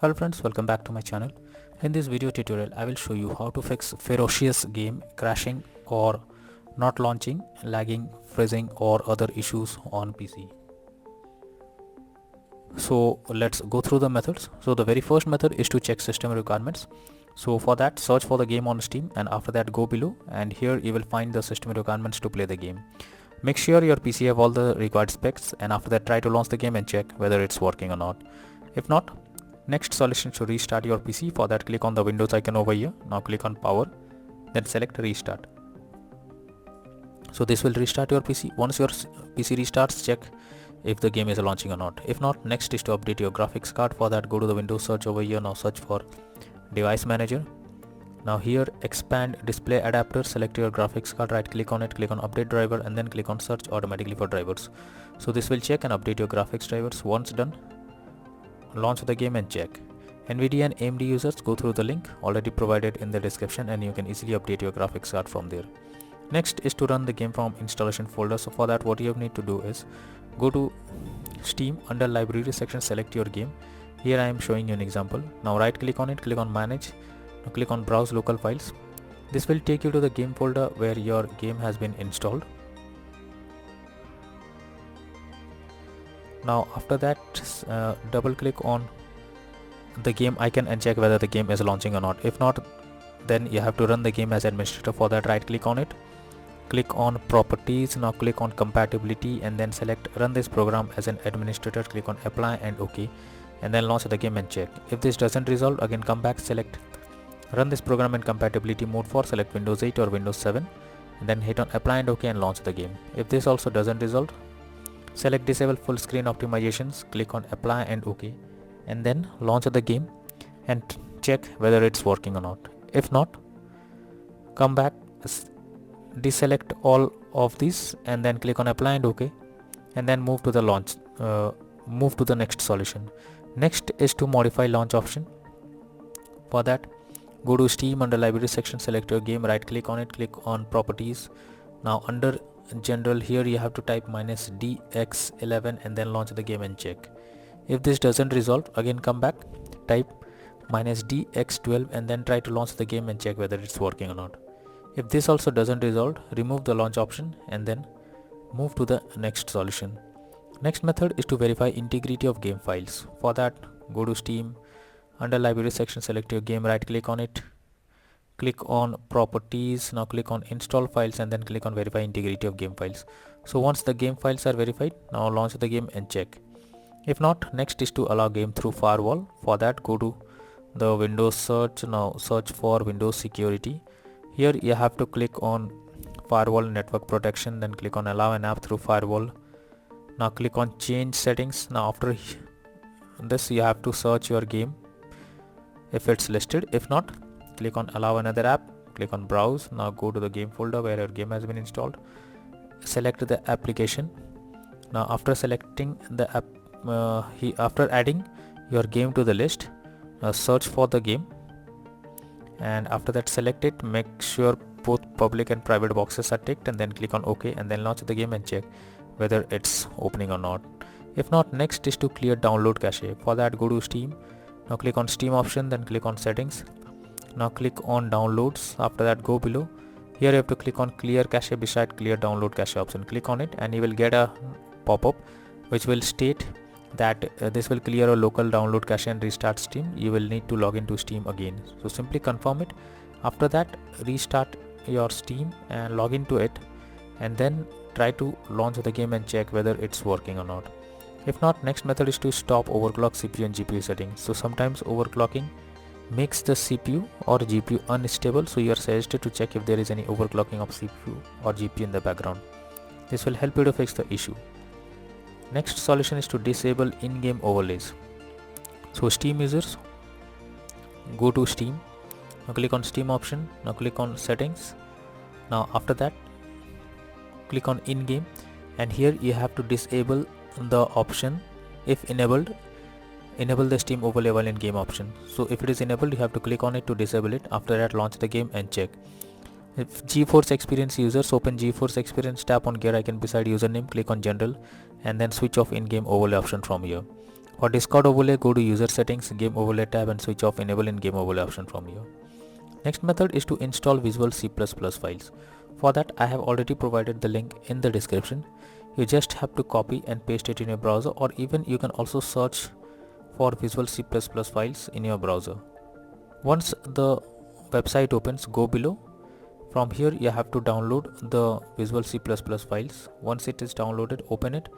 Hello friends, welcome back to my channel. In this video tutorial, I will show you how to fix ferocious game crashing or not launching, lagging, freezing or other issues on PC. So let's go through the methods. So the very first method is to check system requirements. So for that, search for the game on Steam and after that go below and here you will find the system requirements to play the game. Make sure your PC have all the required specs and after that try to launch the game and check whether it's working or not. If not, next solution to restart your PC. For that, click on the Windows icon over here. Now click on power, then select restart. So this will restart your PC. Once your PC restarts, check if the game is launching or not. If not, next is to update your graphics card. For that, go to the Windows search over here. Now search for device manager. Now here expand display adapter, select your graphics card, right click on it, click on update driver and then click on search automatically for drivers. So this will check and update your graphics drivers. Once done, launch the game and check. NVIDIA and AMD users, go through the link already provided in the description and you can easily update your graphics card from there. Next is to run the game from installation folder. So for that, what you need to do is go to Steam, under library section, select your game. Here I am showing you an example. Now right click on it, click on manage. Now click on browse local files. This will take you to the game folder where your game has been installed. Now after that, double click on the game icon and check whether the game is launching or not. If not, then you have to run the game as administrator. For that, right click on it, click on properties. Now click on compatibility and then select run this program as an administrator. Click on apply and OK and then launch the game and check. If this doesn't resolve, again come back, select run this program in compatibility mode for select Windows 8 or Windows 7 and then hit on apply and OK and launch the game. If this also doesn't resolve, select disable full screen optimizations, click on apply and OK and then launch the game and check whether it's working or not. If not, come back, deselect all of these and then click on apply and OK and then move to the launch, move to the next solution. Next is to modify launch option. For that, go to Steam, under library section, select your game, right click on it, click on properties. Now under general, here you have to type -dx11 and then launch the game and check. If this doesn't resolve, again come back, type -dx12 and then try to launch the game and check whether it's working or not. If this also doesn't resolve, remove the launch option and then move to the next solution. Next method is to verify integrity of game files. For that, go to Steam, under library section, select your game, right click on it, click on properties. Now click on install files and then click on verify integrity of game files. So once the game files are verified, now launch the game and check. If not, next is to allow game through firewall. For that, go to the Windows search. Now search for Windows security. Here you have to click on firewall network protection, then click on allow an app through firewall. Now click on change settings. Now after this, you have to search your game if it's listed. If not, click on allow another app, click on browse. Now go to the game folder where your game has been installed, select the application. Now after selecting the app, after adding your game to the list, search for the game and after that select it, make sure both public and private boxes are ticked and then click on OK and then launch the game and check whether it's opening or not. If not, next is to clear download cache. For that, go to Steam. Now click on Steam option, then click on settings. Now click on downloads. After that, go below. Here you have to click on clear cache beside clear download cache option. Click on it and you will get a pop-up which will state that this will clear a local download cache and restart Steam. You will need to log into Steam again. So simply confirm it. After that, restart your Steam and log into it and then try to launch the game and check whether it's working or not. If not, next method is to stop overclock CPU and GPU settings. So sometimes overclocking makes the CPU or GPU unstable, so you are suggested to check if there is any overclocking of CPU or GPU in the background. This will help you to fix the issue. Next solution is to disable in-game overlays. So Steam users, go to Steam. Now click on Steam option. Now click on settings. Now after that, click on in-game and here you have to disable the option. If enabled, enable the Steam overlay while in game option. So if it is enabled, you have to click on it to disable it. After that, launch the game and check. If GeForce Experience users, open GeForce Experience, tap on gear icon beside username, click on general and then switch off in-game overlay option from here. For Discord overlay, go to user settings, game overlay tab and switch off enable in game overlay option from here. Next method is to install Visual C++ files. For that I have already provided the link in the description. You just have to copy and paste it in your browser, or even you can also search for Visual C++ files in your browser. Once the website opens, go below. From here you have to download the Visual C++ files. Once it is downloaded, open it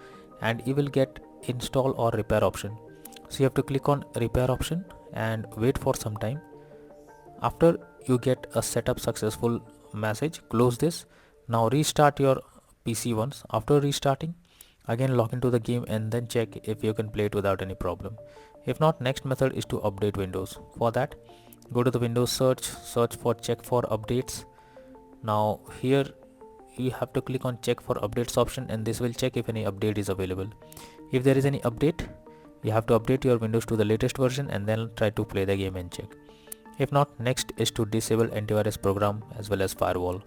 and you will get install or repair option. So you have to click on repair option and wait for some time. After you get a setup successful message, close this. Now restart your PC once. After restarting, again log into the game and then check if you can play it without any problem. If not, next method is to update Windows. For that, go to the Windows search for check for updates. Now here you have to click on check for updates option and this will check if any update is available. If there is any update, you have to update your Windows to the latest version and then try to play the game and check. If not, next is to disable antivirus program as well as firewall.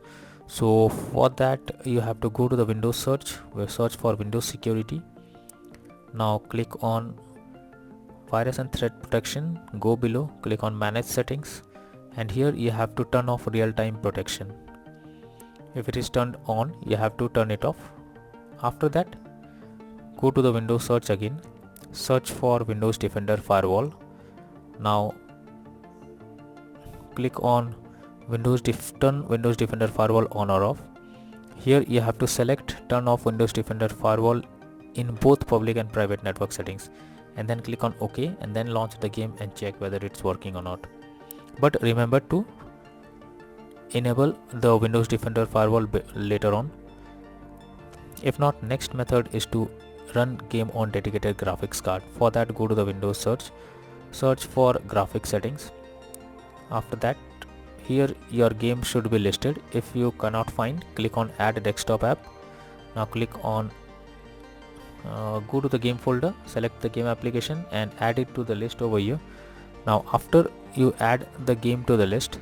So for that you have to go to the Windows search, we search for Windows security. Now click on virus and threat protection, go below, click on manage settings and here you have to turn off real-time protection. If it is turned on, you have to turn it off. After that, go to the Windows search again, search for Windows Defender Firewall. Now click on turn Windows Defender Firewall on or off. Here you have to select turn off Windows Defender Firewall in both public and private network settings and then click on OK and then launch the game and check whether it's working or not. But remember to enable the Windows Defender Firewall later on. If not, next method is to run game on dedicated graphics card. For that, go to the Windows search for graphics settings. After that, here your game should be listed. If you cannot find, click on add desktop app. Now click on go to the game folder, select the game application and add it to the list over here. Now after you add the game to the list,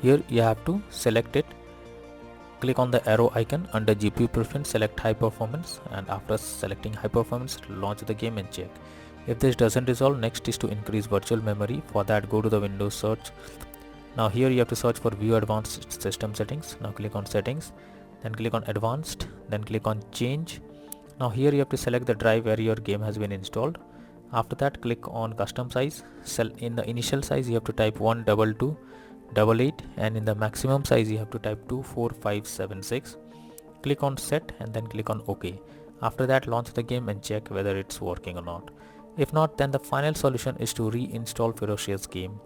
here you have to select it, click on the arrow icon under GPU preference, select high performance and after selecting high performance, launch the game and check. If this doesn't resolve, next is to increase virtual memory. For that, go to the Windows search. Now here you have to search for view advanced system settings. Now click on settings, then click on advanced, then click on change. Now here you have to select the drive where your game has been installed. After that, click on custom size. In the initial size you have to type 12288 and in the maximum size you have to type 24576. Click on set and then click on OK. After that, launch the game and check whether it's working or not. If not, then the final solution is to reinstall Ferocious game.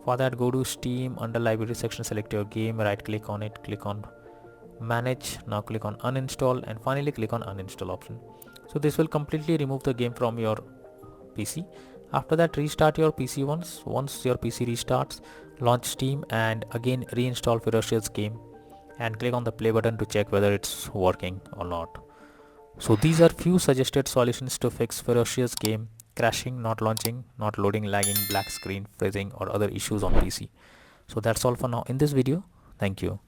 For that, go to Steam, under library section, select your game, right click on it, click on manage. Now click on uninstall and finally click on uninstall option. So this will completely remove the game from your PC. After that, restart your PC once your PC restarts, launch Steam and again reinstall Ferocious game and click on the play button to check whether it's working or not. So these are few suggested solutions to fix Ferocious game crashing, not launching, not loading, lagging, black screen, freezing or other issues on PC. So that's all for now in this video. Thank you.